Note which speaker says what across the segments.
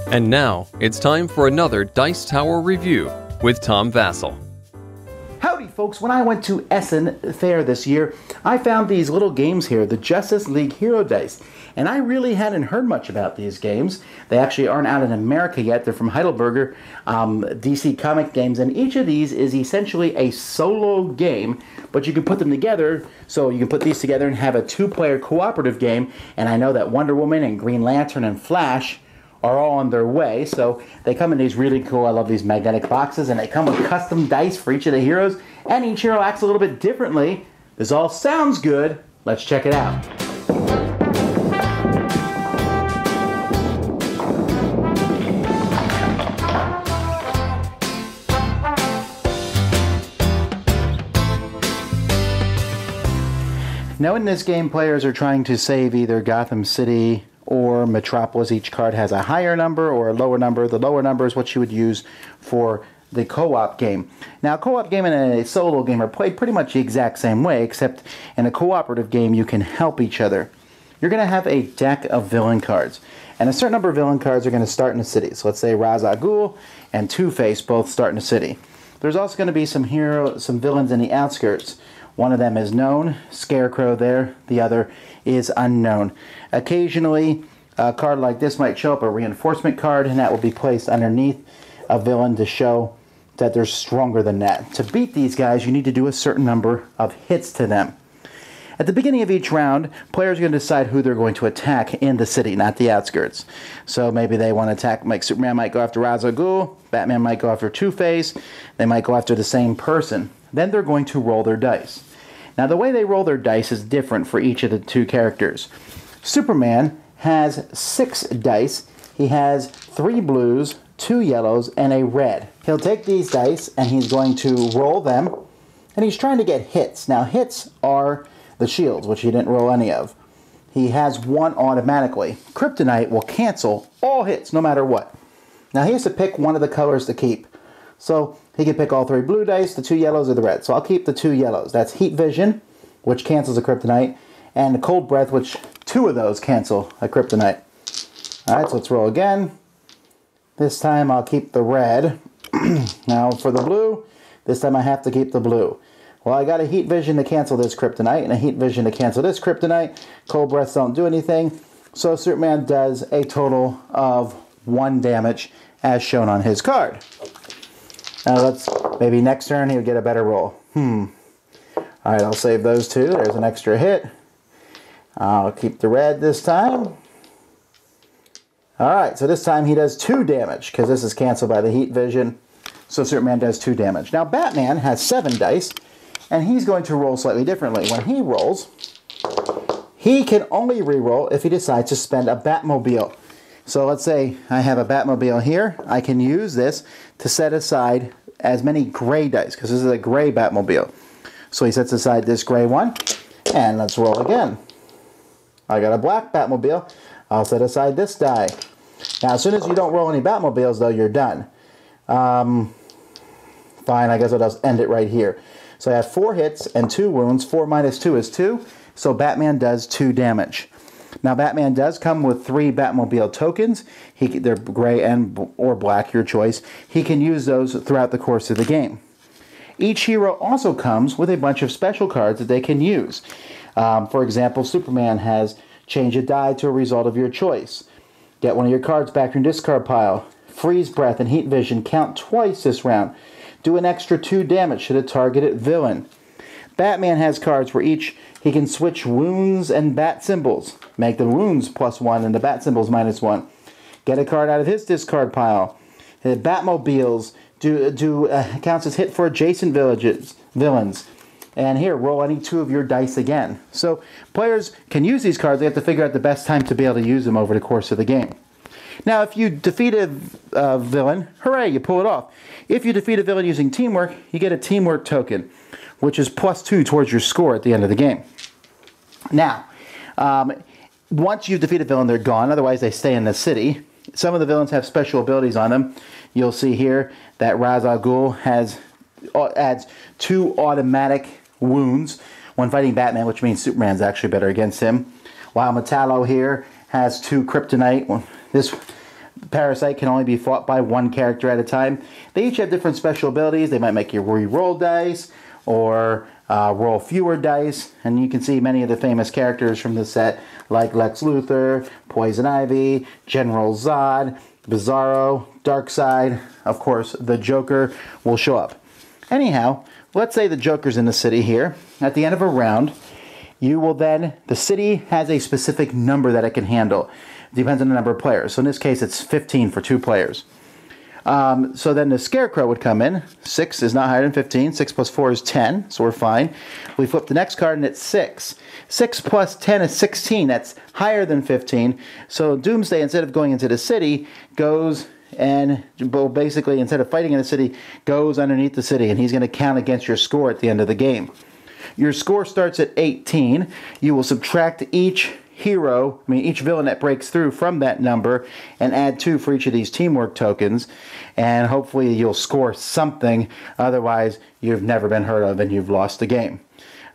Speaker 1: And now, it's time for another Dice Tower review with Tom Vasel.
Speaker 2: Howdy folks, when I went to Essen Fair this year, I found these little games here, the Justice League Hero Dice. And I really hadn't heard much about these games. They actually aren't out in America yet. They're from Heidelberger, DC Comic Games. And each of these is essentially a solo game, but you can put them together. So you can put these together and have a two-player cooperative game. And I know that Wonder Woman and Green Lantern and Flash are all on their way, so they come in these really cool, I love these magnetic boxes, and they come with custom dice for each of the heroes, and each hero acts a little bit differently. This all sounds good. Let's check it out. Now in this game, players are trying to save either Gotham City or Metropolis. Each card has a higher number or a lower number. The lower number is what you would use for the co-op game. Now, a co-op game and a solo game are played pretty much the exact same way, except in a cooperative game you can help each other. You're going to have a deck of villain cards, and a certain number of villain cards are going to start in a city. So let's say Ra's al Ghul and Two-Face both start in a city. There's also going to be some villains in the outskirts. One of them is known, Scarecrow there, the other is unknown. Occasionally, a card like this might show up, a reinforcement card, and that will be placed underneath a villain to show that they're stronger than that. To beat these guys, you need to do a certain number of hits to them. At the beginning of each round, players are going to decide who they're going to attack in the city, not the outskirts. So maybe they want to attack, like Superman might go after Ra's al Ghul, Batman might go after Two-Face, they might go after the same person. Then they're going to roll their dice. Now the way they roll their dice is different for each of the two characters. Superman has 6 dice. He has 3 blues, 2 yellows, and a red. He'll take these dice and he's going to roll them, and he's trying to get hits. Now hits are the shields, which he didn't roll any of. He has 1 automatically. Kryptonite will cancel all hits no matter what. Now he has to pick one of the colors to keep. So he can pick all 3 blue dice, the 2 yellows, or the red. So I'll keep the 2 yellows. That's Heat Vision, which cancels a Kryptonite, and the Cold Breath, which 2 of those cancel a Kryptonite. Alright, so let's roll again. This time I'll keep the red. Now for the blue, this time I have to keep the blue. Well, I got a Heat Vision to cancel this Kryptonite, and a Heat Vision to cancel this Kryptonite. Cold Breaths don't do anything. So Superman does a total of 1 damage, as shown on his card. Now maybe next turn he'll get a better roll. Alright, I'll save those 2. There's an extra hit. I'll keep the red this time. Alright, so this time he does 2 damage, because this is canceled by the Heat Vision. So Superman does 2 damage. Now Batman has 7 dice, and he's going to roll slightly differently. When he rolls, he can only re-roll if he decides to spend a Batmobile. So let's say I have a Batmobile here. I can use this to set aside as many gray dice, because this is a gray Batmobile. So he sets aside this gray one, and let's roll again. I got a black Batmobile. I'll set aside this die. Now, as soon as you don't roll any Batmobiles, though, you're done. Fine, I guess I'll just end it right here. So I have 4 hits and 2 wounds. 4 minus 2 is 2. So Batman does 2 damage. Now, Batman does come with 3 Batmobile tokens. They're gray or black, your choice. He can use those throughout the course of the game. Each hero also comes with a bunch of special cards that they can use. For example, Superman has change a die to a result of your choice. Get one of your cards back from your discard pile. Freeze Breath and Heat Vision count twice this round. Do an extra 2 damage to the targeted villain. Batman has cards where he can switch wounds and bat symbols. Make the wounds +1 and the bat symbols -1. Get a card out of his discard pile. The Batmobiles counts as hit for adjacent villains. And here, roll any 2 of your dice again. So players can use these cards. They have to figure out the best time to be able to use them over the course of the game. Now, if you defeat a villain, hooray, you pull it off. If you defeat a villain using teamwork, you get a teamwork token, which is +2 towards your score at the end of the game. Now, once you defeat a villain, they're gone. Otherwise, they stay in the city. Some of the villains have special abilities on them. You'll see here that Ra's al Ghul has adds 2 automatic wounds when fighting Batman, which means Superman's actually better against him. While Metallo here has 2 kryptonite. This parasite can only be fought by 1 character at a time. They each have different special abilities. They might make you re-roll dice or roll fewer dice. And you can see many of the famous characters from the set like Lex Luthor, Poison Ivy, General Zod, Bizarro, Darkseid. Of course, the Joker will show up. Anyhow, let's say the Joker's in the city here. At the end of a round, you will then, the city has a specific number that it can handle. It depends on the number of players. So in this case, it's 15 for 2 players. So then the Scarecrow would come in. 6 is not higher than 15. 6 plus 4 is 10, so we're fine. We flip the next card and it's 6. 6 plus 10 is 16. That's higher than 15. So Doomsday, instead of going into the city, goes and basically, instead of fighting in the city, goes underneath the city, and he's going to count against your score at the end of the game. Your score starts at 18. You will subtract each each villain that breaks through from that number and add 2 for each of these teamwork tokens, and hopefully you'll score something. Otherwise, you've never been heard of and you've lost the game.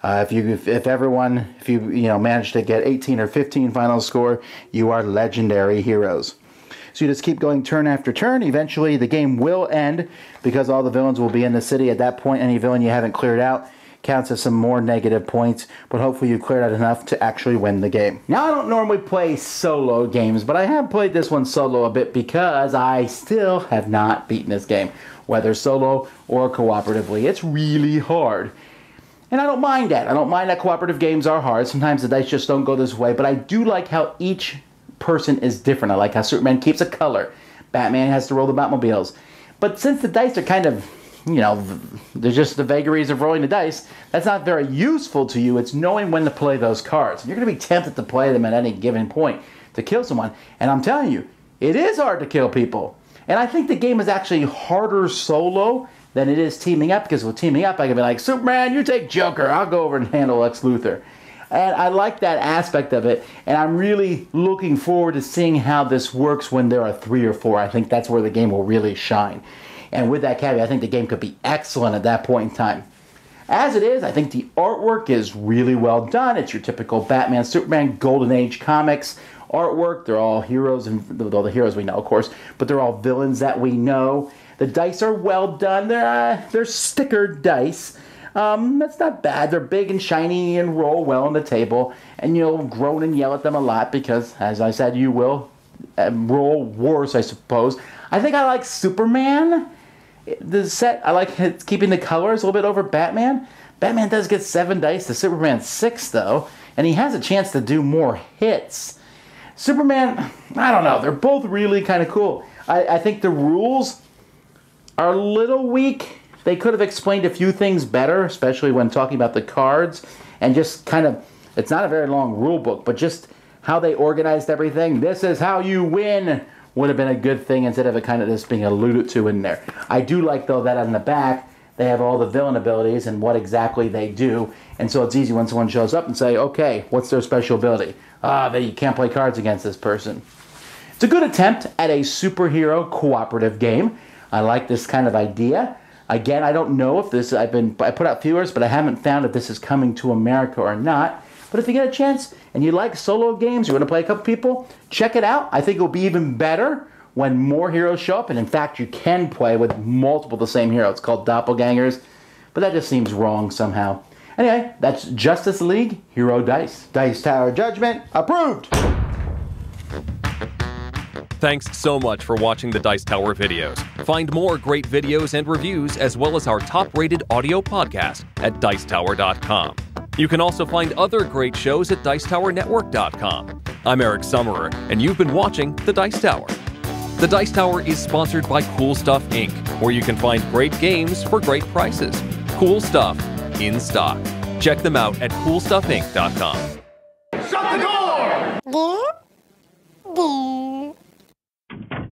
Speaker 2: If you manage to get 18 or 15 final score, you are legendary heroes. So you just keep going turn after turn. Eventually the game will end because all the villains will be in the city. At that point, any villain you haven't cleared out counts as some more negative points, but hopefully you cleared out enough to actually win the game. Now, I don't normally play solo games, but I have played this one solo a bit because I still have not beaten this game, whether solo or cooperatively. It's really hard. And I don't mind that. I don't mind that cooperative games are hard. Sometimes the dice just don't go this way, but I do like how each person is different. I like how Superman keeps a color. Batman has to roll the Batmobiles. But since the dice are kind of, they're just the vagaries of rolling the dice, that's not very useful to you. It's knowing when to play those cards. You're going to be tempted to play them at any given point to kill someone. And I'm telling you, it is hard to kill people. And I think the game is actually harder solo than it is teaming up, because with teaming up, I can be like, Superman, you take Joker. I'll go over and handle Lex Luthor. And I like that aspect of it, and I'm really looking forward to seeing how this works when there are 3 or 4. I think that's where the game will really shine. And with that caveat, I think the game could be excellent at that point in time. As it is, I think the artwork is really well done. It's your typical Batman, Superman, Golden Age comics artwork. They're all heroes, and all the heroes we know, of course, but they're all villains that we know. The dice are well done. They're stickered dice. That's not bad. They're big and shiny and roll well on the table, and you'll groan and yell at them a lot because, as I said, you will roll worse, I suppose. I think I like Superman. The set, I like keeping the colors a little bit over Batman. Batman does get 7 dice to Superman's 6, though, and he has a chance to do more hits. Superman, I don't know. They're both really kind of cool. I think the rules are a little weak. They could have explained a few things better, especially when talking about the cards, and just kind of, it's not a very long rule book, but just how they organized everything. This is how you win would have been a good thing instead of it kind of just being alluded to in there. I do like, though, that on the back, they have all the villain abilities and what exactly they do, and so it's easy when someone shows up and say, okay, what's their special ability? You can't play cards against this person. It's a good attempt at a superhero cooperative game. I like this kind of idea. Again, I don't know if this, I put out feelers, but I haven't found if this is coming to America or not. But if you get a chance and you like solo games, you want to play a couple people, check it out. I think it will be even better when more heroes show up. And in fact, you can play with multiple of the same hero. It's called doppelgangers, but that just seems wrong somehow. Anyway, that's Justice League Hero Dice. Dice Tower Judgment approved!
Speaker 1: Thanks so much for watching the Dice Tower videos. Find more great videos and reviews, as well as our top-rated audio podcast at Dicetower.com. You can also find other great shows at Dicetowernetwork.com. I'm Eric Summerer, and you've been watching The Dice Tower. The Dice Tower is sponsored by Cool Stuff Inc., where you can find great games for great prices. Cool stuff in stock. Check them out at CoolStuffInc.com.
Speaker 3: Shut the door!